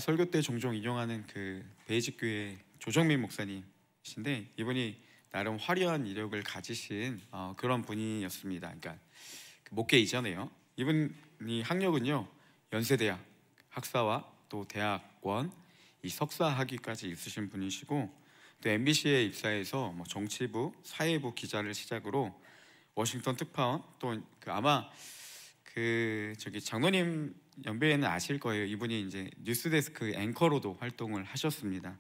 설교 때 종종 인용하는 그 베이직교회 조정민 목사님이신데, 이분이 나름 화려한 이력을 가지신 그런 분이었습니다. 그러니까 그 목회 이전에요. 이분이 학력은요, 연세대학 학사와 또 대학원 이 석사 학위까지 있으신 분이시고, 또 MBC에 입사해서 뭐 정치부, 사회부 기자를 시작으로 워싱턴 특파원, 또 아마 저기 장로님 연배에는 아실 거예요. 이분이 이제 뉴스데스크 앵커로도 활동을 하셨습니다.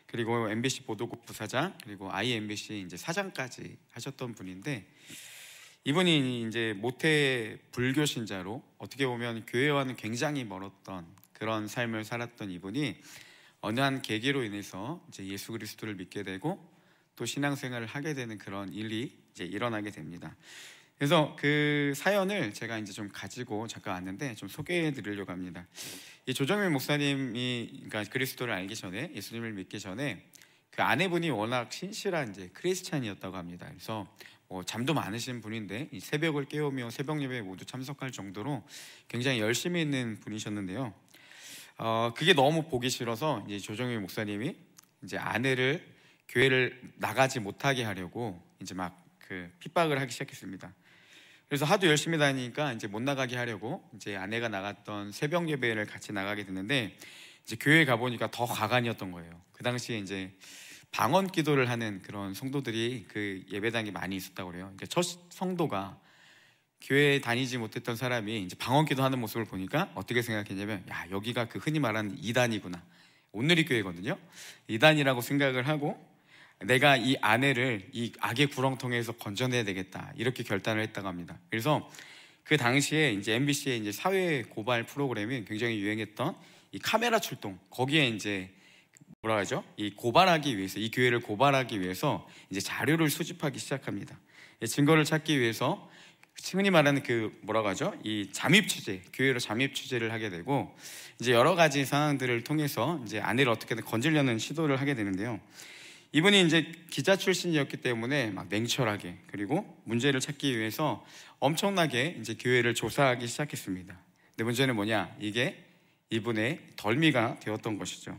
그리고 MBC 보도국 부사장, 그리고 IMBC 이제 사장까지 하셨던 분인데, 이분이 이제 모태 불교 신자로 어떻게 보면 교회와는 굉장히 멀었던 그런 삶을 살았던 이분이 어느 한 계기로 인해서 이제 예수 그리스도를 믿게 되고 또 신앙생활을 하게 되는 그런 일이 이제 일어나게 됩니다. 그래서 그 사연을 제가 이제 좀 가지고 잠깐 왔는데 좀 소개해 드리려고 합니다. 이 조정민 목사님이 그러니까 그리스도를 알기 전에, 예수님을 믿기 전에 그 아내분이 워낙 신실한 이제 크리스찬이었다고 합니다. 그래서 잠도 많으신 분인데 이 새벽을 깨우며 새벽 예배에 모두 참석할 정도로 굉장히 열심히 있는 분이셨는데요. 그게 너무 보기 싫어서 이제 조정민 목사님이 이제 아내를 교회를 나가지 못하게 하려고 이제 막 핍박을 하기 시작했습니다. 그래서 하도 열심히 다니니까 이제 못 나가게 하려고 이제 아내가 나갔던 새벽 예배를 같이 나가게 됐는데, 이제 교회에 가보니까 더 가관이었던 거예요. 그 당시에 이제 방언 기도를 하는 그런 성도들이 그 예배당에 많이 있었다고 그래요. 그러니까 첫 성도가 교회에 다니지 못했던 사람이 이제 방언 기도하는 모습을 보니까 어떻게 생각했냐면, 야, 여기가 그 흔히 말하는 이단이구나. 온누리 교회거든요. 이단이라고 생각을 하고 내가 이 아내를 이 악의 구렁텅이에서 건져내야 되겠다, 이렇게 결단을 했다고 합니다. 그래서 그 당시에 이제 MBC의 이제 사회 고발 프로그램이 굉장히 유행했던 이 카메라 출동, 거기에 이제 뭐라 하죠? 이 고발하기 위해서, 이 교회를 고발하기 위해서 이제 자료를 수집하기 시작합니다. 증거를 찾기 위해서 흔히 말하는 뭐라고 하죠? 이 잠입 취재, 교회로 잠입 취재를 하게 되고, 이제 여러 가지 상황들을 통해서 이제 아내를 어떻게든 건지려는 시도를 하게 되는데요. 이분이 이제 기자 출신이었기 때문에 막 냉철하게, 그리고 문제를 찾기 위해서 엄청나게 이제 교회를 조사하기 시작했습니다. 근데 문제는 뭐냐? 이게 이분의 덜미가 되었던 것이죠.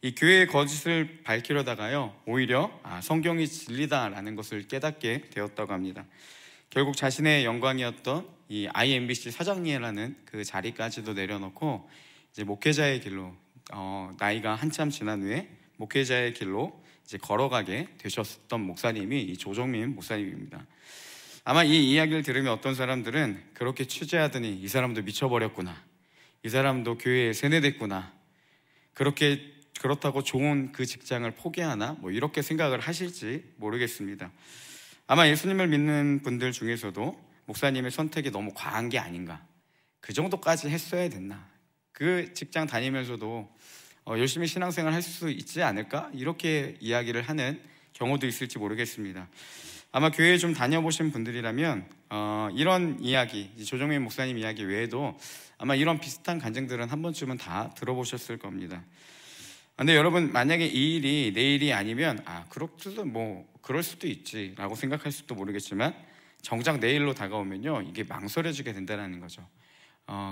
이 교회의 거짓을 밝히려다가요, 오히려 성경이 진리다라는 것을 깨닫게 되었다고 합니다. 결국 자신의 영광이었던 이 IMBC 사장이라는 그 자리까지도 내려놓고 이제 목회자의 길로, 나이가 한참 지난 후에 목회자의 길로 이제 걸어가게 되셨던 목사님이 이 조정민 목사님입니다. 아마 이 이야기를 들으면 어떤 사람들은 그렇게 취재하더니 이 사람도 미쳐버렸구나, 이 사람도 교회에 세뇌됐구나, 그렇다고 좋은 그 직장을 포기하나, 뭐 이렇게 생각을 하실지 모르겠습니다. 아마 예수님을 믿는 분들 중에서도 목사님의 선택이 너무 과한 게 아닌가, 그 정도까지 했어야 됐나, 그 직장 다니면서도 열심히 신앙생활 할 수 있지 않을까, 이렇게 이야기를 하는 경우도 있을지 모르겠습니다. 아마 교회에 좀 다녀보신 분들이라면 이런 이야기, 조정민 목사님 이야기 외에도 아마 이런 비슷한 간증들은 한 번쯤은 다 들어보셨을 겁니다. 근데 여러분, 만약에 이 일이 내 일이 아니면 그럴 수도 있지 라고 생각할 수도 모르겠지만, 정작 내 일로 다가오면요, 이게 망설여지게 된다는 거죠.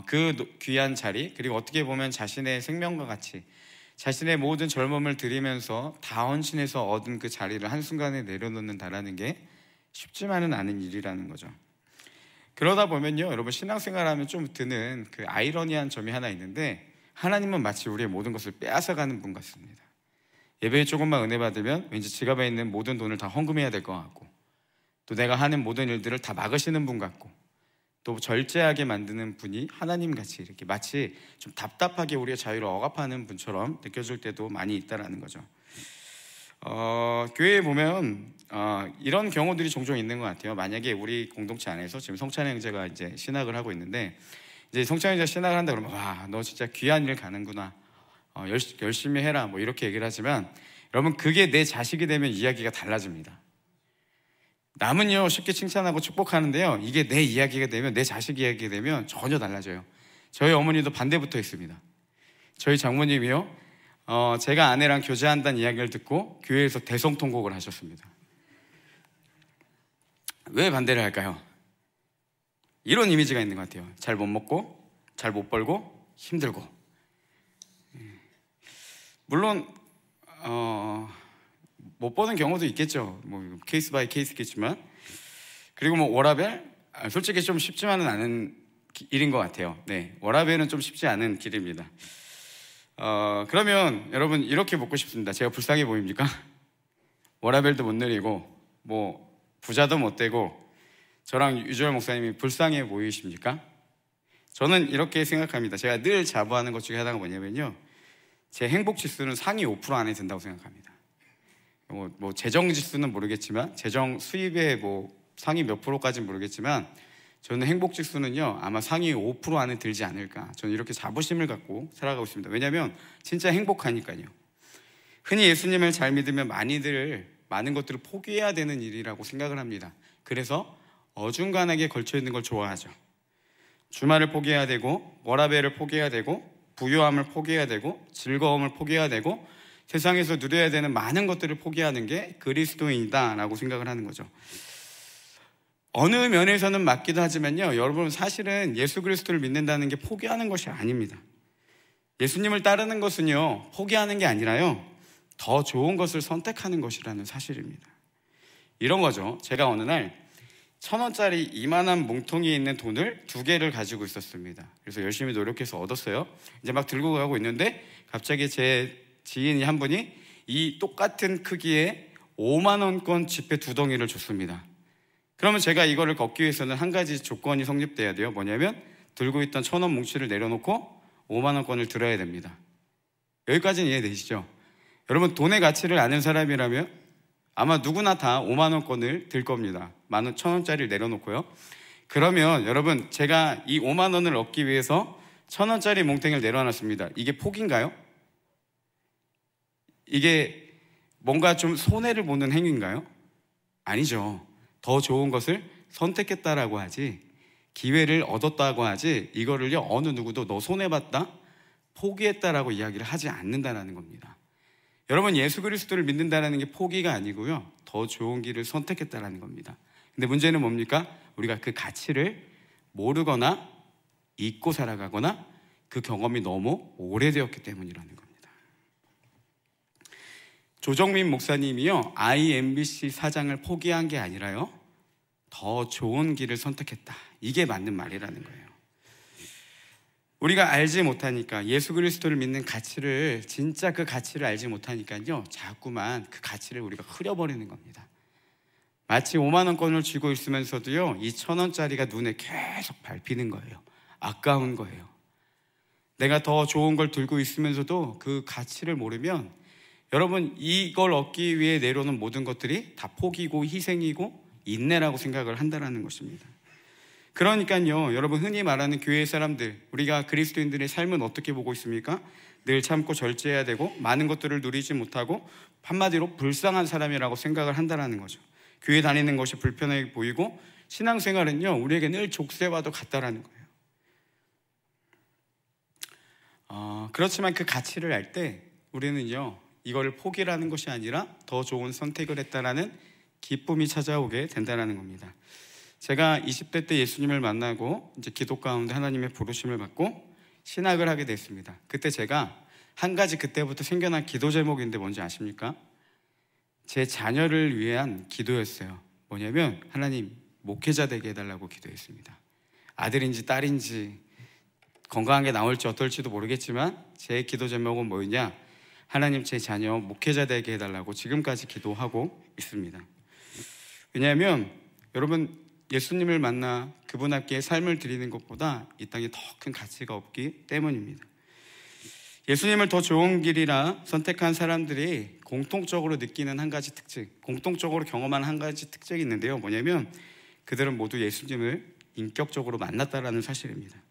그 귀한 자리, 그리고 어떻게 보면 자신의 생명과 같이 자신의 모든 젊음을 들이면서 다 헌신해서 얻은 그 자리를 한순간에 내려놓는다라는 게 쉽지만은 않은 일이라는 거죠. 그러다 보면요, 여러분, 신앙생활하면 좀 드는 그 아이러니한 점이 하나 있는데, 하나님은 마치 우리의 모든 것을 빼앗아가는 분 같습니다. 예배에 조금만 은혜 받으면 왠지 지갑에 있는 모든 돈을 다 헌금해야 될 것 같고, 또 내가 하는 모든 일들을 다 막으시는 분 같고, 또 절제하게 만드는 분이 하나님같이 이렇게 마치 좀 답답하게 우리의 자유를 억압하는 분처럼 느껴질 때도 많이 있다라는 거죠. 교회에 보면 이런 경우들이 종종 있는 것 같아요. 만약에 우리 공동체 안에서 지금 성찬 형제가 이제 신학을 하고 있는데, 이제 성찬 형제가 신학을 한다 그러면, 와, 너 진짜 귀한 일 가는구나, 열심히 해라, 뭐 이렇게 얘기를 하지만, 여러분, 그게 내 자식이 되면 이야기가 달라집니다. 남은요 쉽게 칭찬하고 축복하는데요, 이게 내 이야기가 되면, 내 자식 이야기가 되면 전혀 달라져요. 저희 어머니도 반대 붙어 있습니다. 저희 장모님이요, 제가 아내랑 교제한다는 이야기를 듣고 교회에서 대성통곡을 하셨습니다. 왜 반대를 할까요? 이런 이미지가 있는 것 같아요. 잘 못 먹고, 잘 못 벌고, 힘들고. 물론 못 보는 경우도 있겠죠. 뭐 케이스 바이 케이스겠지만. 그리고 뭐 워라밸 솔직히 좀 쉽지만은 않은 일인 것 같아요. 네, 워라밸은 좀 쉽지 않은 길입니다. 그러면 여러분 이렇게 묻고 싶습니다. 제가 불쌍해 보입니까? 워라밸도 못 누리고 뭐 부자도 못 되고 저랑 유주열 목사님이 불쌍해 보이십니까? 저는 이렇게 생각합니다. 제가 늘 자부하는 것 중에 하나가 뭐냐면요, 제 행복 지수는 상위 5% 안에 든다고 생각합니다. 뭐 재정 지수는 모르겠지만, 재정 수입의 뭐 상위 몇 프로까지는 모르겠지만, 저는 행복 지수는요 아마 상위 5% 안에 들지 않을까, 저는 이렇게 자부심을 갖고 살아가고 있습니다. 왜냐하면 진짜 행복하니까요. 흔히 예수님을 잘 믿으면 많은 것들을 포기해야 되는 일이라고 생각을 합니다. 그래서 어중간하게 걸쳐있는 걸 좋아하죠. 주말을 포기해야 되고, 워라밸을 포기해야 되고, 부유함을 포기해야 되고, 즐거움을 포기해야 되고, 세상에서 누려야 되는 많은 것들을 포기하는 게 그리스도인이다 라고 생각을 하는 거죠. 어느 면에서는 맞기도 하지만요, 여러분 사실은 예수 그리스도를 믿는다는 게 포기하는 것이 아닙니다. 예수님을 따르는 것은요 포기하는 게 아니라요, 더 좋은 것을 선택하는 것이라는 사실입니다. 이런 거죠. 제가 어느 날 1,000원짜리 이만한 뭉텅이에 있는 돈을 2개를 가지고 있었습니다. 그래서 열심히 노력해서 얻었어요. 이제 막 들고 가고 있는데 갑자기 제 지인이 한 분이 이 똑같은 크기의 5만원권 지폐 2덩이를 줬습니다. 그러면 제가 이거를 걷기 위해서는 한 가지 조건이 성립돼야 돼요. 뭐냐면 들고 있던 1,000원 뭉치를 내려놓고 5만원권을 들어야 됩니다. 여기까지는 이해되시죠? 여러분 돈의 가치를 아는 사람이라면 아마 누구나 다 5만원권을 들 겁니다. 1,000원짜리를 내려놓고요. 그러면 여러분 제가 이 5만원을 얻기 위해서 1,000원짜리 몽탱이를 내려놨습니다. 이게 포기인가요? 이게 뭔가 좀 손해를 보는 행위인가요? 아니죠. 더 좋은 것을 선택했다라고 하지, 기회를 얻었다고 하지, 이거를요 어느 누구도 너 손해봤다, 포기했다라고 이야기를 하지 않는다는 겁니다. 여러분 예수 그리스도를 믿는다는 게 포기가 아니고요, 더 좋은 길을 선택했다는 겁니다. 근데 문제는 뭡니까? 우리가 그 가치를 모르거나 잊고 살아가거나 그 경험이 너무 오래되었기 때문이라는 겁니다. 조정민 목사님이요 IMBC 사장을 포기한 게 아니라요, 더 좋은 길을 선택했다, 이게 맞는 말이라는 거예요. 우리가 알지 못하니까, 예수 그리스도를 믿는 가치를, 진짜 그 가치를 알지 못하니까요 자꾸만 그 가치를 우리가 흐려버리는 겁니다. 마치 5만원권을 쥐고 있으면서도요 이 1,000원짜리가 눈에 계속 밟히는 거예요. 아까운 거예요. 내가 더 좋은 걸 들고 있으면서도 그 가치를 모르면 여러분 이걸 얻기 위해 내려오는 모든 것들이 다 포기고 희생이고 인내라고 생각을 한다는 것입니다. 그러니까요 여러분 흔히 말하는 교회 사람들, 우리가 그리스도인들의 삶은 어떻게 보고 있습니까? 늘 참고 절제해야 되고 많은 것들을 누리지 못하고 한마디로 불쌍한 사람이라고 생각을 한다는 거죠. 교회 다니는 것이 불편해 보이고 신앙생활은요 우리에게 늘 족쇄와도 같다라는 거예요. 그렇지만 그 가치를 알 때 우리는요 이걸 포기라는 것이 아니라 더 좋은 선택을 했다라는 기쁨이 찾아오게 된다는 겁니다. 제가 20대 때 예수님을 만나고 이제 기도 가운데 하나님의 부르심을 받고 신학을 하게 됐습니다. 그때 제가 한 가지 그때부터 생겨난 기도 제목인데 뭔지 아십니까? 제 자녀를 위한 기도였어요. 뭐냐면 하나님 목회자 되게 해달라고 기도했습니다. 아들인지 딸인지 건강하게 나올지 어떨지도 모르겠지만 제 기도 제목은 뭐였냐? 하나님 제 자녀 목회자 되게 해달라고 지금까지 기도하고 있습니다. 왜냐하면 여러분 예수님을 만나 그분 앞에 삶을 드리는 것보다 이 땅에 더 큰 가치가 없기 때문입니다. 예수님을 더 좋은 길이라 선택한 사람들이 공통적으로 느끼는 한 가지 특징, 공통적으로 경험하는 한 가지 특징이 있는데요. 뭐냐면 그들은 모두 예수님을 인격적으로 만났다라는 사실입니다.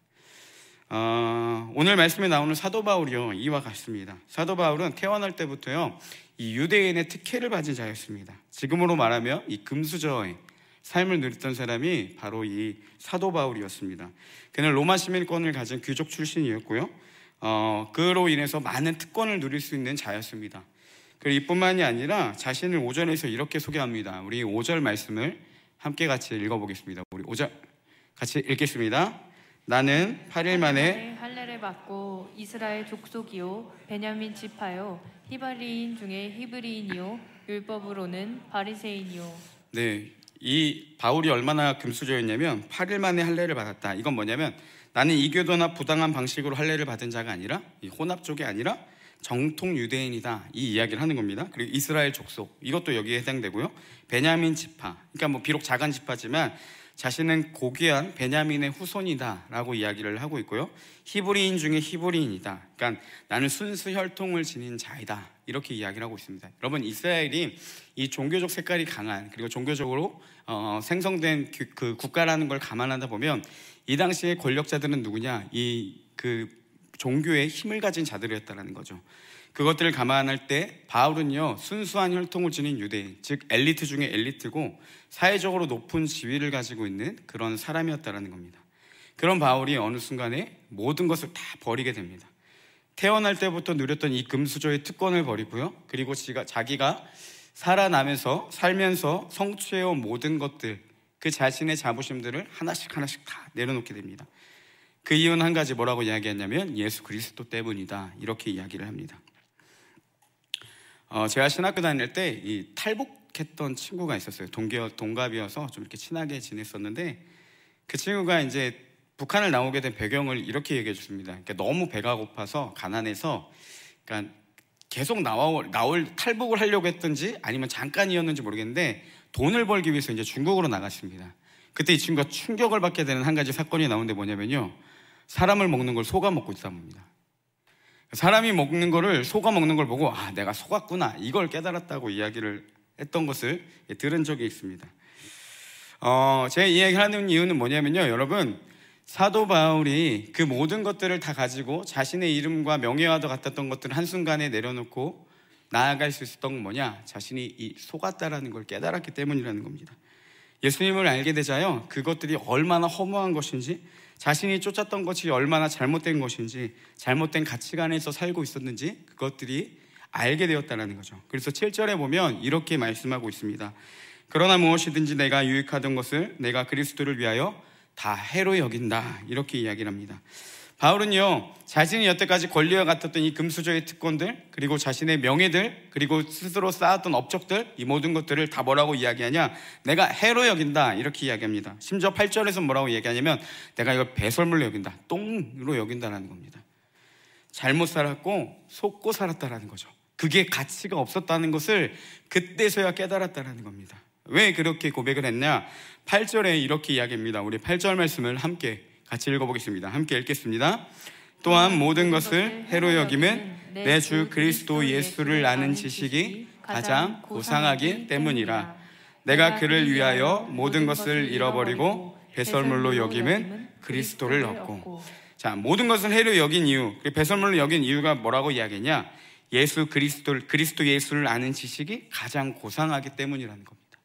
오늘 말씀에 나오는 사도 바울이요 이와 같습니다. 사도 바울은 태어날 때부터요 이 유대인의 특혜를 받은 자였습니다. 지금으로 말하면 이 금수저의 삶을 누렸던 사람이 바로 이 사도 바울이었습니다. 그는 로마 시민권을 가진 귀족 출신이었고요. 그로 인해서 많은 특권을 누릴 수 있는 자였습니다. 그리고 이뿐만이 아니라 자신을 5절에서 이렇게 소개합니다. 우리 5절 말씀을 함께 같이 읽어보겠습니다. 우리 5절 같이 읽겠습니다. 나는 8일 만에 받고 이스라엘 족속이요 베냐민 지파요 히브리인 중에 히브리인이요 율법으로는 바리새인이요. 네, 이 바울이 얼마나 금수저였냐면 8일 만에 할례를 받았다. 이건 뭐냐면 나는 이교도나 부당한 방식으로 할례를 받은 자가 아니라 이 혼합 쪽이 아니라 정통 유대인이다, 이 이야기를 하는 겁니다. 그리고 이스라엘 족속, 이것도 여기에 해당되고요. 베냐민 지파, 그러니까 뭐 비록 작은 지파지만 자신은 고귀한 베냐민의 후손이다라고 이야기를 하고 있고요. 히브리인 중에 히브리인이다, 그러니까 나는 순수 혈통을 지닌 자이다, 이렇게 이야기를 하고 있습니다. 여러분, 이스라엘이 이 종교적 색깔이 강한, 그리고 종교적으로 생성된 그 국가라는 걸 감안하다 보면 이 당시의 권력자들은 누구냐, 종교의 힘을 가진 자들이었다는 거죠. 그것들을 감안할 때 바울은요, 순수한 혈통을 지닌 유대인, 즉 엘리트 중에 엘리트고 사회적으로 높은 지위를 가지고 있는 그런 사람이었다는 겁니다. 그런 바울이 어느 순간에 모든 것을 다 버리게 됩니다. 태어날 때부터 누렸던 이 금수저의 특권을 버리고요, 그리고 자기가 살면서 성취해온 모든 것들, 그 자신의 자부심들을 하나씩 다 내려놓게 됩니다. 그 이유는 한 가지, 뭐라고 이야기했냐면 예수 그리스도 때문이다, 이렇게 이야기를 합니다. 제가 신학교 다닐 때 이 탈북했던 친구가 있었어요. 동갑이어서 좀 이렇게 친하게 지냈었는데, 그 친구가 이제 북한을 나오게 된 배경을 이렇게 얘기해 줬습니다. 그러니까 너무 배가 고파서 가난해서, 그러니까 계속 탈북을 하려고 했던지 아니면 잠깐이었는지 모르겠는데 돈을 벌기 위해서 이제 중국으로 나갔습니다. 그때 이 친구가 충격을 받게 되는 한 가지 사건이 나오는데 뭐냐면요, 사람을 먹는 걸 소가 먹고 있다 봅니다. 사람이 먹는 거를 소가 먹는 걸 보고 내가 속았구나, 이걸 깨달았다고 이야기를 했던 것을 들은 적이 있습니다. 제가 이야기하는 이유는 뭐냐면요, 여러분, 사도 바울이 그 모든 것들을 다 가지고 자신의 이름과 명예와도 같았던 것들을 한순간에 내려놓고 나아갈 수 있었던 건 뭐냐, 자신이 속았다라는 걸 깨달았기 때문이라는 겁니다. 예수님을 알게 되자요, 그것들이 얼마나 허무한 것인지, 자신이 쫓았던 것이 얼마나 잘못된 것인지, 잘못된 가치관에서 살고 있었는지 그것들이 알게 되었다는 거죠. 그래서 7절에 보면 이렇게 말씀하고 있습니다. 그러나 무엇이든지 내가 유익하던 것을 내가 그리스도를 위하여 다 해로 여긴다, 이렇게 이야기를 합니다. 바울은요, 자신이 여태까지 권리와 같았던 이 금수저의 특권들, 그리고 자신의 명예들, 그리고 스스로 쌓았던 업적들, 이 모든 것들을 다 뭐라고 이야기하냐, 내가 해로 여긴다, 이렇게 이야기합니다. 심지어 8절에서 뭐라고 이야기하냐면 내가 이걸 배설물로 여긴다, 똥으로 여긴다는 겁니다. 잘못 살았고 속고 살았다는 거죠. 그게 가치가 없었다는 것을 그때서야 깨달았다는 겁니다. 왜 그렇게 고백을 했냐, 8절에 이렇게 이야기합니다. 우리 8절 말씀을 함께 같이 읽어보겠습니다. 함께 읽겠습니다. 또한 모든 것을 해로 여김은 내 주 그리스도 예수를 아는 지식이 가장 고상하기 때문이라. 내가 그를 위하여 모든 것을 잃어버리고 배설물로 여김은 그리스도를 얻고. 자, 모든 것을 해로 여긴 이유, 배설물로 여긴 이유가 뭐라고 이야기했냐, 그리스도 예수를 아는 지식이 가장 고상하기 때문이라는 겁니다.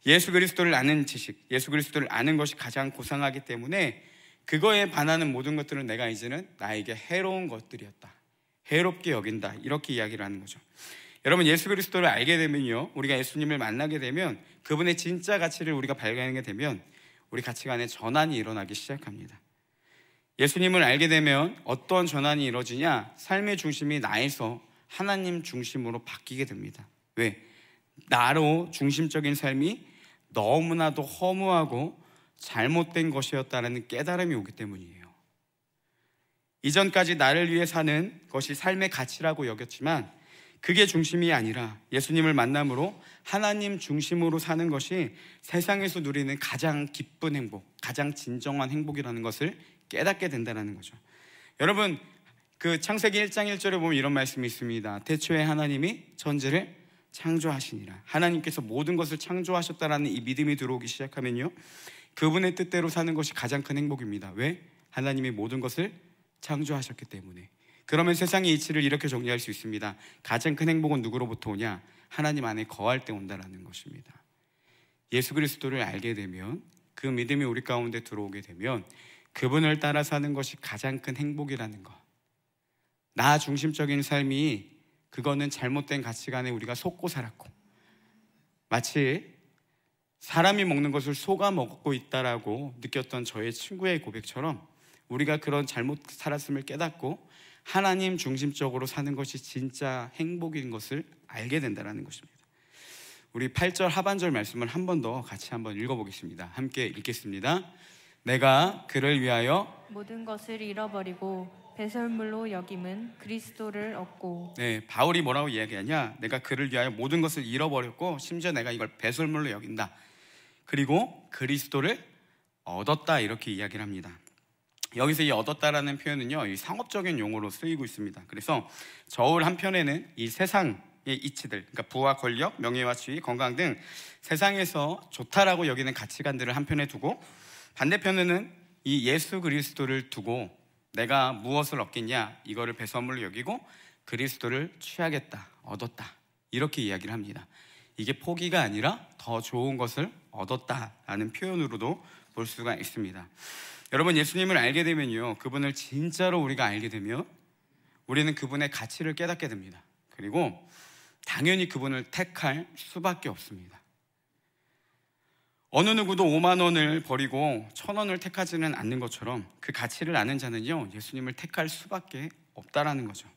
예수 그리스도를 아는 지식, 예수 그리스도를 아는 것이 가장 고상하기 때문에 그거에 반하는 모든 것들은 내가 이제는 나에게 해로운 것들이었다, 해롭게 여긴다, 이렇게 이야기를 하는 거죠. 여러분, 예수 그리스도를 알게 되면요, 우리가 예수님을 만나게 되면, 그분의 진짜 가치를 우리가 발견하게 되면 우리 가치관에 전환이 일어나기 시작합니다. 예수님을 알게 되면 어떤 전환이 이루어지냐, 삶의 중심이 나에서 하나님 중심으로 바뀌게 됩니다. 왜? 나로 중심적인 삶이 너무나도 허무하고 잘못된 것이었다는 깨달음이 오기 때문이에요. 이전까지 나를 위해 사는 것이 삶의 가치라고 여겼지만 그게 중심이 아니라 예수님을 만남으로 하나님 중심으로 사는 것이 세상에서 누리는 가장 기쁜 행복, 가장 진정한 행복이라는 것을 깨닫게 된다는 거죠. 여러분, 그 창세기 1장 1절에 보면 이런 말씀이 있습니다. 태초에 하나님이 천지를 창조하시니라. 하나님께서 모든 것을 창조하셨다라는 이 믿음이 들어오기 시작하면요, 그분의 뜻대로 사는 것이 가장 큰 행복입니다. 왜? 하나님이 모든 것을 창조하셨기 때문에. 그러면 세상의 이치를 이렇게 정리할 수 있습니다. 가장 큰 행복은 누구로부터 오냐? 하나님 안에 거할 때 온다는 것입니다. 예수 그리스도를 알게 되면, 그 믿음이 우리 가운데 들어오게 되면 그분을 따라 사는 것이 가장 큰 행복이라는 것. 나 중심적인 삶이, 그거는 잘못된 가치관에 우리가 속고 살았고, 마치 사람이 먹는 것을 소가 먹고 있다라고 느꼈던 저의 친구의 고백처럼 우리가 그런 잘못 살았음을 깨닫고 하나님 중심적으로 사는 것이 진짜 행복인 것을 알게 된다는 것입니다. 우리 8절 하반절 말씀을 한 번 더 같이 한번 읽어보겠습니다. 함께 읽겠습니다. 내가 그를 위하여 모든 것을 잃어버리고 배설물로 여김은 그리스도를 얻고. 네, 바울이 뭐라고 이야기하냐? 내가 그를 위하여 모든 것을 잃어버렸고 심지어 내가 이걸 배설물로 여긴다. 그리고 그리스도를 얻었다, 이렇게 이야기를 합니다. 여기서 이 얻었다라는 표현은요, 이 상업적인 용어로 쓰이고 있습니다. 그래서 저울 한편에는 이 세상의 이치들, 그러니까 부와 권력, 명예와 지위, 건강 등 세상에서 좋다라고 여기는 가치관들을 한편에 두고, 반대편에는 이 예수 그리스도를 두고 내가 무엇을 얻겠냐, 이거를 배설물로 여기고 그리스도를 취하겠다, 얻었다, 이렇게 이야기를 합니다. 이게 포기가 아니라 더 좋은 것을 얻었다라는 표현으로도 볼 수가 있습니다. 여러분, 예수님을 알게 되면요, 그분을 진짜로 우리가 알게 되면 우리는 그분의 가치를 깨닫게 됩니다. 그리고 당연히 그분을 택할 수밖에 없습니다. 어느 누구도 5만 원을 버리고 1,000원을 택하지는 않는 것처럼 그 가치를 아는 자는요, 예수님을 택할 수밖에 없다라는 거죠.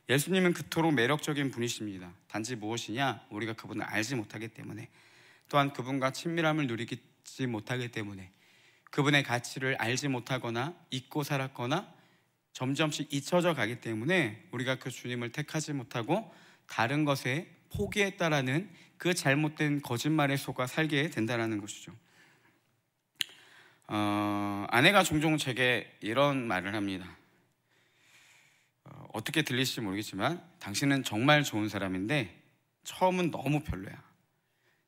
예수님은 그토록 매력적인 분이십니다. 단지 무엇이냐? 우리가 그분을 알지 못하기 때문에, 또한 그분과 친밀함을 누리지 못하기 때문에, 그분의 가치를 알지 못하거나 잊고 살았거나 점점씩 잊혀져 가기 때문에 우리가 그 주님을 택하지 못하고 다른 것에 포기했다라는 그 잘못된 거짓말에 속아 살게 된다는 것이죠. 아내가 종종 제게 이런 말을 합니다. 어떻게 들리실지 모르겠지만 당신은 정말 좋은 사람인데 처음은 너무 별로야.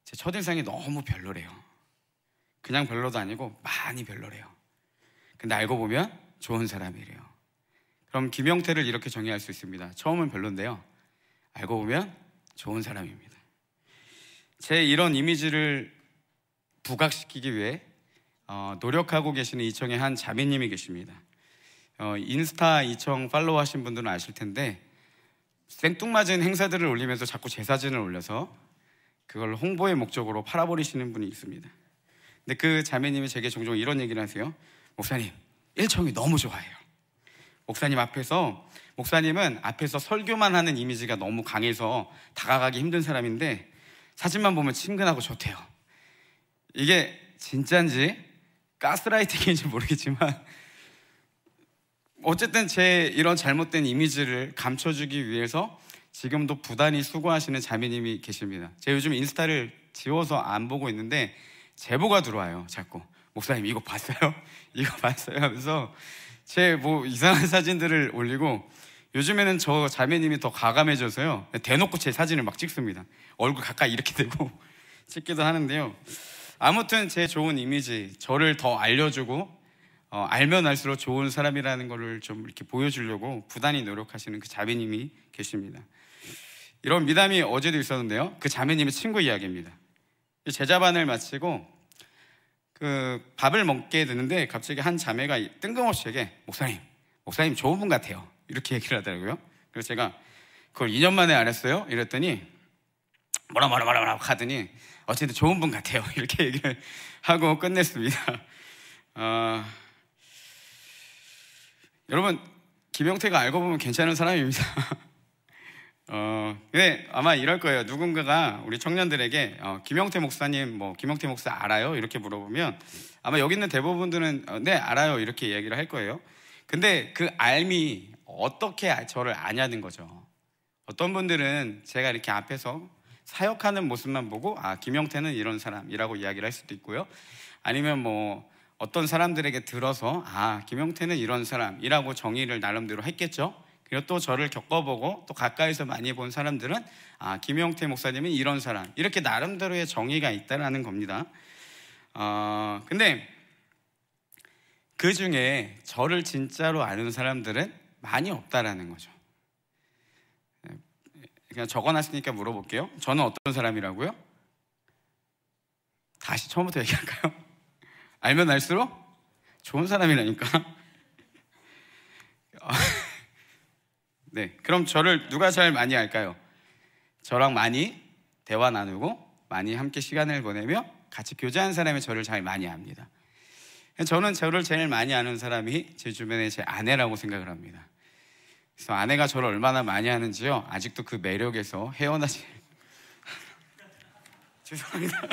제 첫인상이 너무 별로래요. 그냥 별로도 아니고 많이 별로래요. 근데 알고 보면 좋은 사람이래요. 그럼 김영태를 이렇게 정의할 수 있습니다. 처음은 별론데요, 알고 보면 좋은 사람입니다. 제 이런 이미지를 부각시키기 위해 노력하고 계시는 이청의 한 자매님이 계십니다. 인스타 이청 팔로우 하신 분들은 아실 텐데 생뚱맞은 행사들을 올리면서 자꾸 제 사진을 올려서 그걸 홍보의 목적으로 팔아버리시는 분이 있습니다. 근데 그 자매님이 제게 종종 이런 얘기를 하세요. 목사님, 일청이 너무 좋아해요. 목사님은 앞에서 설교만 하는 이미지가 너무 강해서 다가가기 힘든 사람인데 사진만 보면 친근하고 좋대요. 이게 진짜인지 가스라이팅인지 모르겠지만 어쨌든 제 이런 잘못된 이미지를 감춰주기 위해서 지금도 부단히 수고하시는 자매님이 계십니다. 제가 요즘 인스타를 지워서 안 보고 있는데 제보가 들어와요. 자꾸 목사님 이거 봤어요? 이거 봤어요? 하면서 제 뭐 이상한 사진들을 올리고, 요즘에는 저 자매님이 더 가감해져서요, 대놓고 제 사진을 막 찍습니다. 얼굴 가까이 이렇게 대고 찍기도 하는데요. 아무튼 제 좋은 이미지, 저를 더 알려주고 알면 알수록 좋은 사람이라는 거를 좀 이렇게 보여주려고 부단히 노력하시는 그 자매님이 계십니다. 이런 미담이 어제도 있었는데요, 그 자매님의 친구 이야기입니다. 제자반을 마치고 그 밥을 먹게 되는데 갑자기 한 자매가 뜬금없이 제게 목사님 좋은 분 같아요, 이렇게 얘기를 하더라고요. 그래서 제가 그걸 2년 만에 알았어요. 이랬더니 뭐라 하더니 어쨌든 좋은 분 같아요, 이렇게 얘기를 하고 끝냈습니다. 여러분, 김영태가 알고 보면 괜찮은 사람입니다. 근데 아마 이럴 거예요. 누군가가 우리 청년들에게 김영태 목사님, 김영태 목사 알아요? 이렇게 물어보면 아마 여기 있는 대부분들은 네, 알아요, 이렇게 이야기를 할 거예요. 근데 그 알미 어떻게 저를 아냐는 거죠. 어떤 분들은 제가 이렇게 앞에서 사역하는 모습만 보고 김영태는 이런 사람이라고 이야기를 할 수도 있고요. 아니면 어떤 사람들에게 들어서 김영태는 이런 사람이라고 정의를 나름대로 했겠죠. 그리고 또 저를 겪어보고 또 가까이서 많이 본 사람들은 김영태 목사님은 이런 사람, 이렇게 나름대로의 정의가 있다라는 겁니다. 근데 그 중에 저를 진짜로 아는 사람들은 많이 없다라는 거죠. 그냥 적어놨으니까 물어볼게요. 저는 어떤 사람이라고요? 다시 처음부터 얘기할까요? 알면 알수록 좋은 사람이라니까. 네, 그럼 저를 누가 제일 많이 알까요? 저랑 많이 대화 나누고 많이 함께 시간을 보내며 같이 교제한 사람이 저를 잘 많이 압니다. 저는 저를 제일 많이 아는 사람이 제 주변에 제 아내라고 생각을 합니다. 그래서 아내가 저를 얼마나 많이 아는지요, 아직도 그 매력에서 헤어나지 죄송합니다.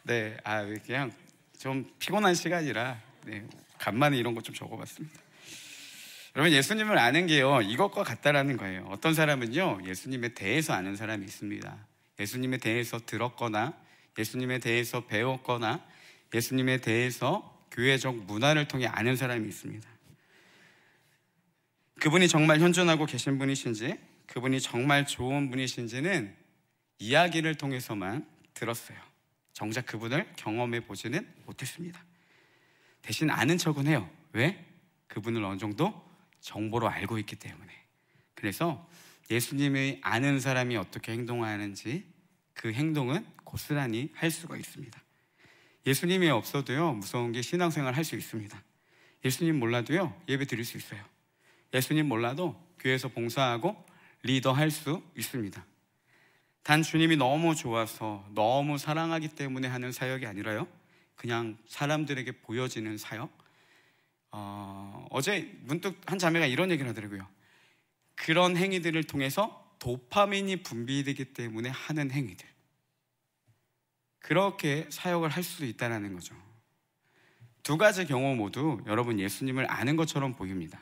네, 그냥 좀 피곤한 시간이라 간만에 이런 거 좀 적어봤습니다. 여러분, 예수님을 아는 게요, 이것과 같다라는 거예요. 어떤 사람은요, 예수님에 대해서 아는 사람이 있습니다. 예수님에 대해서 들었거나, 예수님에 대해서 배웠거나, 예수님에 대해서 교회적 문화를 통해 아는 사람이 있습니다. 그분이 정말 현존하고 계신 분이신지, 그분이 정말 좋은 분이신지는 이야기를 통해서만 들었어요. 정작 그분을 경험해 보지는 못했습니다. 대신 아는 척은 해요. 왜? 그분을 어느 정도 정보로 알고 있기 때문에. 그래서 예수님이 아는 사람이 어떻게 행동하는지 그 행동은 고스란히 할 수가 있습니다. 예수님이 없어도요, 무서운 게 신앙생활 할 수 있습니다. 예수님 몰라도요, 예배 드릴 수 있어요. 예수님 몰라도 교회에서 봉사하고 리더할 수 있습니다. 단 주님이 너무 좋아서 너무 사랑하기 때문에 하는 사역이 아니라요, 그냥 사람들에게 보여지는 사역. 어제 문득 한 자매가 이런 얘기를 하더라고요. 그런 행위들을 통해서 도파민이 분비되기 때문에 하는 행위들, 그렇게 사역을 할 수도 있다는 거죠. 두 가지 경우 모두 여러분 예수님을 아는 것처럼 보입니다.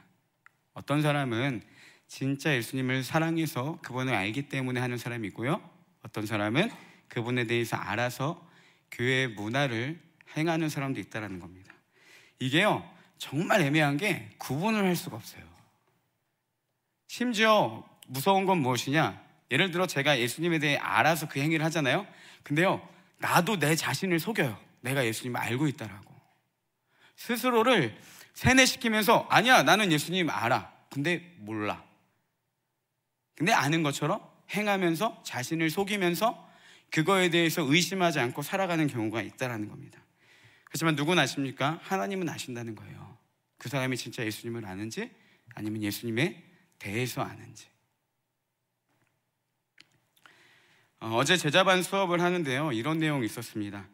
어떤 사람은 진짜 예수님을 사랑해서 그분을 알기 때문에 하는 사람이 있고요, 어떤 사람은 그분에 대해서 알아서 교회의 문화를 행하는 사람도 있다는 겁니다. 이게요, 정말 애매한 게 구분을 할 수가 없어요. 심지어 무서운 건 무엇이냐, 예를 들어 제가 예수님에 대해 알아서 그 행위를 하잖아요. 근데요, 나도 내 자신을 속여요. 내가 예수님을 알고 있다라고 스스로를 세뇌시키면서, 아니야, 나는 예수님 알아. 근데 몰라. 근데 아는 것처럼 행하면서 자신을 속이면서 그거에 대해서 의심하지 않고 살아가는 경우가 있다는 겁니다. 하지만 누구는 아십니까? 하나님은 아신다는 거예요. 그 사람이 진짜 예수님을 아는지, 아니면 예수님에 대해서 아는지. 어제 제자반 수업을 하는데요, 이런 내용이 있었습니다.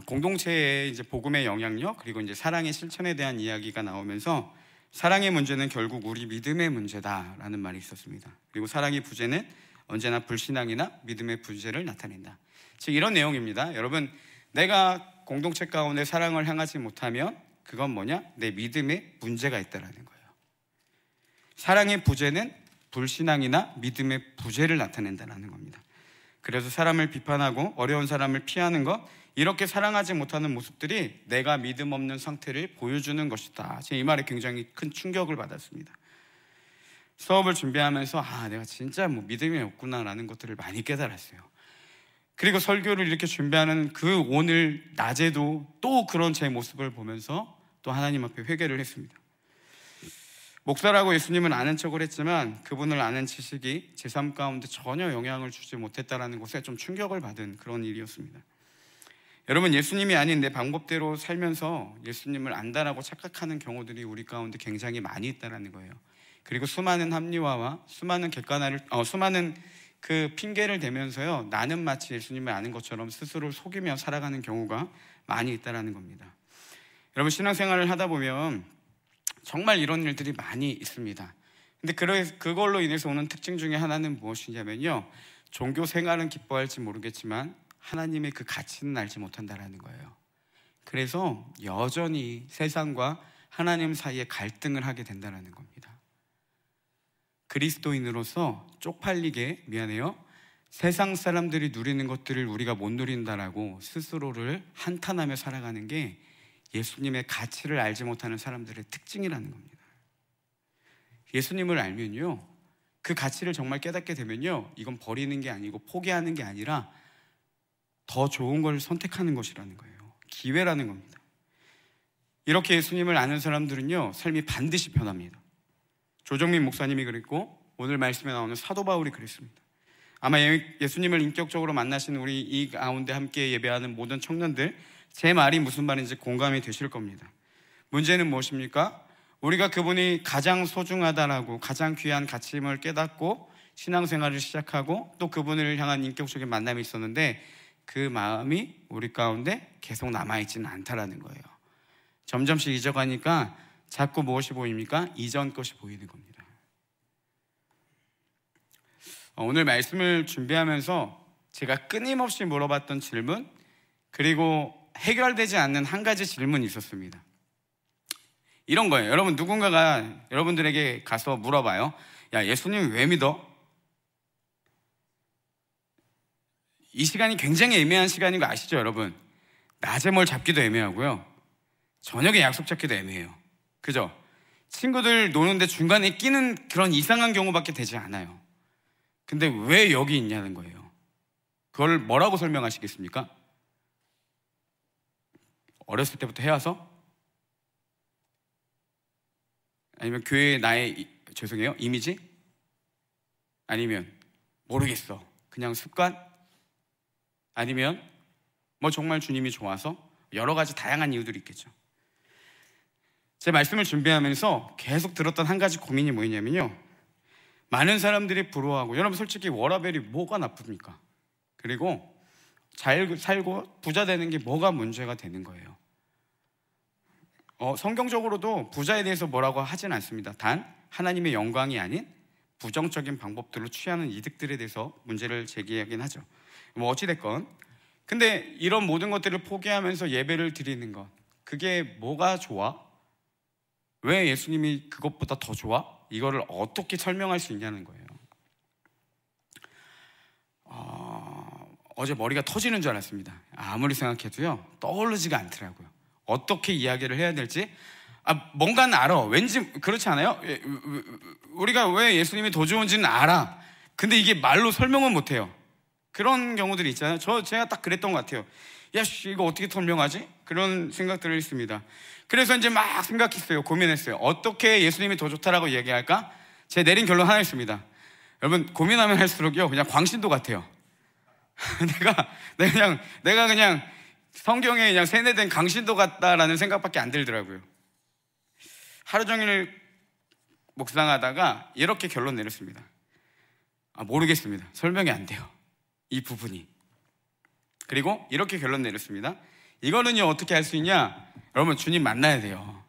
공동체의 이제 복음의 영향력, 그리고 이제 사랑의 실천에 대한 이야기가 나오면서, 사랑의 문제는 결국 우리 믿음의 문제다라는 말이 있었습니다. 그리고 사랑의 부재는 언제나 불신앙이나 믿음의 부재를 나타낸다. 즉 이런 내용입니다. 여러분, 내가 공동체 가운데 사랑을 향하지 못하면 그건 뭐냐? 내 믿음에 문제가 있다는 거예요. 사랑의 부재는 불신앙이나 믿음의 부재를 나타낸다는 겁니다. 그래서 사람을 비판하고 어려운 사람을 피하는 것, 이렇게 사랑하지 못하는 모습들이 내가 믿음 없는 상태를 보여주는 것이다. 제가 이 말에 굉장히 큰 충격을 받았습니다. 수업을 준비하면서 내가 진짜 믿음이 없구나라는 것들을 많이 깨달았어요. 그리고 설교를 이렇게 준비하는 그 오늘 낮에도 또 그런 제 모습을 보면서 또 하나님 앞에 회개를 했습니다. 목사라고 예수님은 아는 척을 했지만 그분을 아는 지식이 제 삶 가운데 전혀 영향을 주지 못했다는 것에 좀 충격을 받은 그런 일이었습니다. 여러분, 예수님이 아닌 내 방법대로 살면서 예수님을 안다라고 착각하는 경우들이 우리 가운데 굉장히 많이 있다는 거예요. 그리고 수많은 합리화와 수많은 수많은 그 핑계를 대면서요, 나는 마치 예수님을 아는 것처럼 스스로를 속이며 살아가는 경우가 많이 있다는 겁니다. 여러분, 신앙생활을 하다 보면 정말 이런 일들이 많이 있습니다. 근데 그걸로 인해서 오는 특징 중에 하나는 무엇이냐면요, 종교 생활은 기뻐할지 모르겠지만 하나님의 그 가치는 알지 못한다는 거예요. 그래서 여전히 세상과 하나님 사이에 갈등을 하게 된다는 겁니다. 그리스도인으로서 쪽팔리게, 세상 사람들이 누리는 것들을 우리가 못 누린다라고 스스로를 한탄하며 살아가는 게 예수님의 가치를 알지 못하는 사람들의 특징이라는 겁니다. 예수님을 알면요, 그 가치를 정말 깨닫게 되면요, 이건 버리는 게 아니고 포기하는 게 아니라 더 좋은 걸 선택하는 것이라는 거예요. 기회라는 겁니다. 이렇게 예수님을 아는 사람들은요, 삶이 반드시 변합니다. 조정민 목사님이 그랬고 오늘 말씀에 나오는 사도 바울이 그랬습니다. 아마 예수님을 인격적으로 만나신 우리 이 가운데 함께 예배하는 모든 청년들, 제 말이 무슨 말인지 공감이 되실 겁니다. 문제는 무엇입니까? 우리가 그분이 가장 소중하다라고, 가장 귀한 가치임을 깨닫고 신앙생활을 시작하고 또 그분을 향한 인격적인 만남이 있었는데, 그 마음이 우리 가운데 계속 남아있지는 않다라는 거예요. 점점씩 잊어가니까 자꾸 무엇이 보입니까? 이전 것이 보이는 겁니다. 오늘 말씀을 준비하면서 제가 끊임없이 물어봤던 질문, 그리고 해결되지 않는 한 가지 질문이 있었습니다. 이런 거예요. 여러분, 누군가가 여러분들에게 가서 물어봐요. 야, 예수님 왜 믿어? 이 시간이 굉장히 애매한 시간인 거 아시죠, 여러분? 낮에 뭘 잡기도 애매하고요, 저녁에 약속 잡기도 애매해요. 그죠? 친구들 노는데 중간에 끼는 그런 이상한 경우밖에 되지 않아요. 근데 왜 여기 있냐는 거예요. 그걸 뭐라고 설명하시겠습니까? 어렸을 때부터 해와서? 아니면 교회의 나의 이미지? 아니면 모르겠어, 그냥 습관? 아니면 뭐 정말 주님이 좋아서? 여러 가지 다양한 이유들이 있겠죠. 제 말씀을 준비하면서 계속 들었던 한 가지 고민이 뭐였냐면요, 많은 사람들이 부러워하고, 여러분 솔직히 워라벨이 뭐가 나쁩니까? 그리고 잘 살고 부자 되는 게 뭐가 문제가 되는 거예요. 성경적으로도 부자에 대해서 뭐라고 하진 않습니다. 단 하나님의 영광이 아닌 부정적인 방법들로 취하는 이득들에 대해서 문제를 제기하긴 하죠. 뭐 어찌됐건, 근데 이런 모든 것들을 포기하면서 예배를 드리는 것, 그게 뭐가 좋아? 왜 예수님이 그것보다 더 좋아? 이거를 어떻게 설명할 수 있냐는 거예요. 어제 머리가 터지는 줄 알았습니다. 아무리 생각해도요, 떠오르지가 않더라고요. 어떻게 이야기를 해야 될지. 뭔가는 알아. 왠지 그렇지 않아요? 우리가 왜 예수님이 더 좋은지는 알아. 근데 이게 말로 설명은 못해요. 그런 경우들이 있잖아요. 제가 딱 그랬던 것 같아요. 야, 이거 어떻게 설명하지? 그런 생각들을 했습니다. 그래서 이제 막 생각했어요. 고민했어요. 어떻게 예수님이 더 좋다라고 얘기할까? 제 내린 결론 하나였습니다. 여러분, 고민하면 할수록요, 그냥 광신도 같아요. 내가 그냥 성경에 그냥 세뇌된 강신도 같다라는 생각밖에 안 들더라고요. 하루 종일 묵상하다가 이렇게 결론 내렸습니다. 모르겠습니다. 설명이 안 돼요, 이 부분이. 그리고 이렇게 결론 내렸습니다. 이거는요, 어떻게 할 수 있냐? 여러분, 주님 만나야 돼요.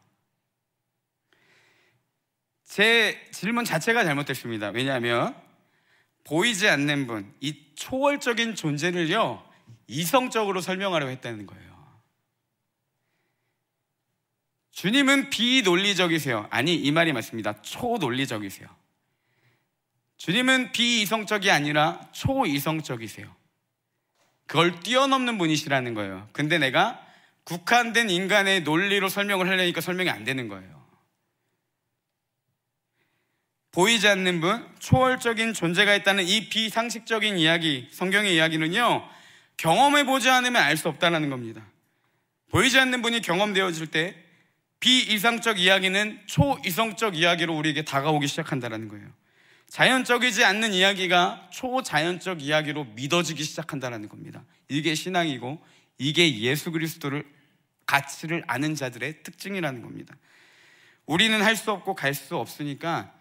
제 질문 자체가 잘못됐습니다. 왜냐하면 보이지 않는 분, 이 초월적인 존재를요, 이성적으로 설명하려고 했다는 거예요. 주님은 비논리적이세요. 아니, 이 말이 맞습니다. 초논리적이세요. 주님은 비이성적이 아니라 초이성적이세요. 그걸 뛰어넘는 분이시라는 거예요. 근데 내가 국한된 인간의 논리로 설명을 하려니까 설명이 안 되는 거예요. 보이지 않는 분, 초월적인 존재가 있다는 이 비상식적인 이야기, 성경의 이야기는요, 경험해보지 않으면 알 수 없다는 겁니다. 보이지 않는 분이 경험되어질 때 비이상적 이야기는 초이성적 이야기로 우리에게 다가오기 시작한다는 거예요. 자연적이지 않는 이야기가 초자연적 이야기로 믿어지기 시작한다는 겁니다. 이게 신앙이고, 이게 예수 그리스도를 가치를 아는 자들의 특징이라는 겁니다. 우리는 할 수 없고 갈 수 없으니까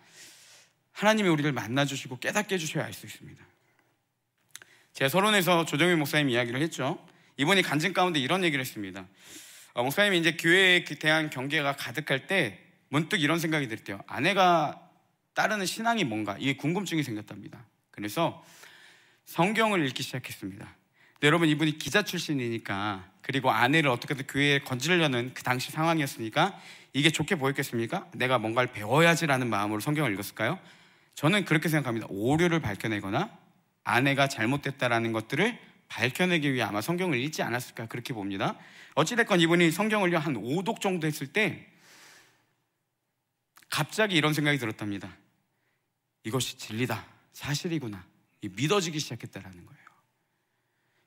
하나님이 우리를 만나주시고 깨닫게 해주셔야 알 수 있습니다. 제가 서론에서 조정민 목사님 이야기를 했죠. 이분이 간증 가운데 이런 얘기를 했습니다. 목사님이 이제 교회에 대한 경계가 가득할 때 문득 이런 생각이 들었대요. 아내가 따르는 신앙이 뭔가, 이게 궁금증이 생겼답니다. 그래서 성경을 읽기 시작했습니다. 근데 여러분, 이분이 기자 출신이니까, 그리고 아내를 어떻게든 교회에 건지려는 그 당시 상황이었으니까 이게 좋게 보였겠습니까? 내가 뭔가를 배워야지라는 마음으로 성경을 읽었을까요? 저는 그렇게 생각합니다. 오류를 밝혀내거나 아내가 잘못됐다라는 것들을 밝혀내기 위해 아마 성경을 읽지 않았을까, 그렇게 봅니다. 어찌됐건 이분이 성경을 한 5독 정도 했을 때 갑자기 이런 생각이 들었답니다. 이것이 진리다, 사실이구나, 믿어지기 시작했다라는 거예요.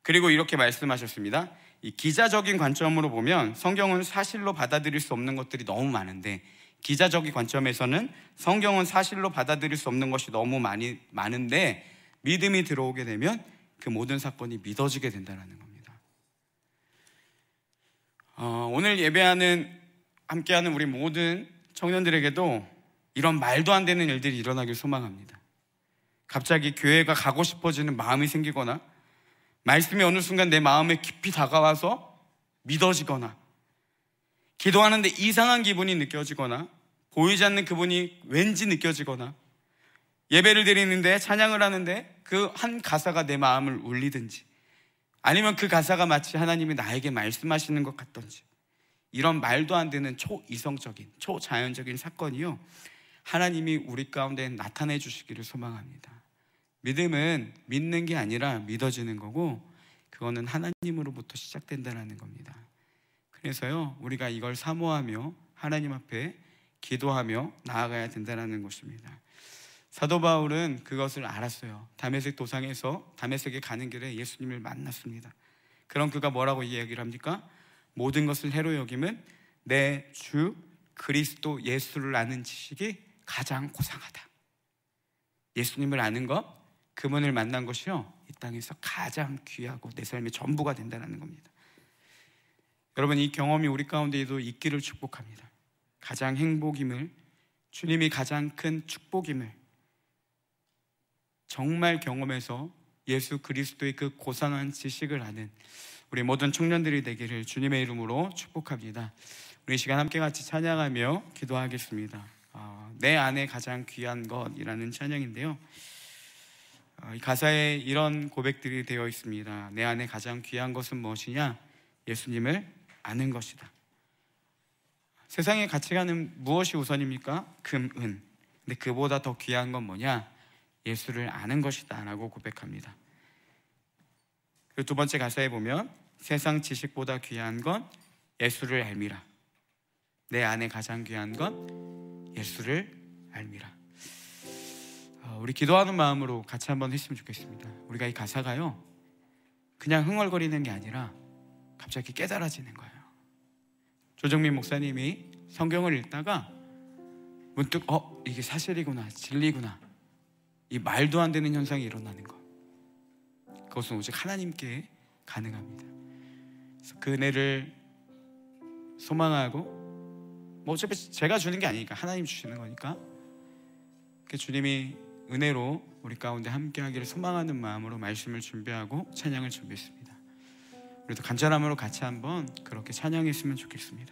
그리고 이렇게 말씀하셨습니다. 이 기자적인 관점으로 보면 성경은 사실로 받아들일 수 없는 것들이 너무 많은데, 기자적인 관점에서는 성경은 사실로 받아들일 수 없는 것이 너무 많은데, 믿음이 들어오게 되면 그 모든 사건이 믿어지게 된다는 겁니다. 오늘 함께하는 우리 모든 청년들에게도 이런 말도 안 되는 일들이 일어나길 소망합니다. 갑자기 교회가 가고 싶어지는 마음이 생기거나, 말씀이 어느 순간 내 마음에 깊이 다가와서 믿어지거나, 기도하는데 이상한 기분이 느껴지거나, 보이지 않는 그분이 왠지 느껴지거나, 예배를 드리는데, 찬양을 하는데 그 한 가사가 내 마음을 울리든지, 아니면 그 가사가 마치 하나님이 나에게 말씀하시는 것 같던지, 이런 말도 안 되는 초이성적인, 초자연적인 사건이요, 하나님이 우리 가운데 나타내 주시기를 소망합니다. 믿음은 믿는 게 아니라 믿어지는 거고, 그거는 하나님으로부터 시작된다는 겁니다. 그래서요, 우리가 이걸 사모하며 하나님 앞에 기도하며 나아가야 된다는 것입니다. 사도 바울은 그것을 알았어요. 다메섹 도상에서 다메섹에 가는 길에 예수님을 만났습니다. 그럼 그가 뭐라고 이야기를 합니까? 모든 것을 해로 여김은 내 주 그리스도 예수를 아는 지식이 가장 고상하다. 예수님을 아는 것, 그분을 만난 것이요, 이 땅에서 가장 귀하고 내 삶의 전부가 된다는 겁니다. 여러분, 이 경험이 우리 가운데에도 있기를 축복합니다. 가장 행복임을, 주님이 가장 큰 축복임을 정말 경험해서 예수 그리스도의 그 고상한 지식을 아는 우리 모든 청년들이 되기를 주님의 이름으로 축복합니다. 우리 이 시간 함께 같이 찬양하며 기도하겠습니다. 내 안에 가장 귀한 것이라는 찬양인데요, 이 가사에 이런 고백들이 되어 있습니다. 내 안에 가장 귀한 것은 무엇이냐? 예수님을 아는 것이다. 세상의 가치관은 무엇이 우선입니까? 금, 은. 근데 그보다 더 귀한 건 뭐냐? 예수를 아는 것이다 라고 고백합니다. 그리고 두 번째 가사에 보면 세상 지식보다 귀한 건 예수를 알미라. 내 안에 가장 귀한 건 예수를 알미라. 우리 기도하는 마음으로 같이 한번 했으면 좋겠습니다. 우리가 이 가사가요, 그냥 흥얼거리는 게 아니라 갑자기 깨달아지는 거예요. 조정민 목사님이 성경을 읽다가 문득 이게 사실이구나, 진리구나, 이 말도 안 되는 현상이 일어나는 것, 그것은 오직 하나님께 가능합니다. 그래서 그 은혜를 소망하고, 어차피 제가 주는 게 아니니까 하나님 주시는 거니까, 주님이 은혜로 우리 가운데 함께 하기를 소망하는 마음으로 말씀을 준비하고 찬양을 준비했습니다. 우리도 간절함으로 같이 한번 그렇게 찬양했으면 좋겠습니다.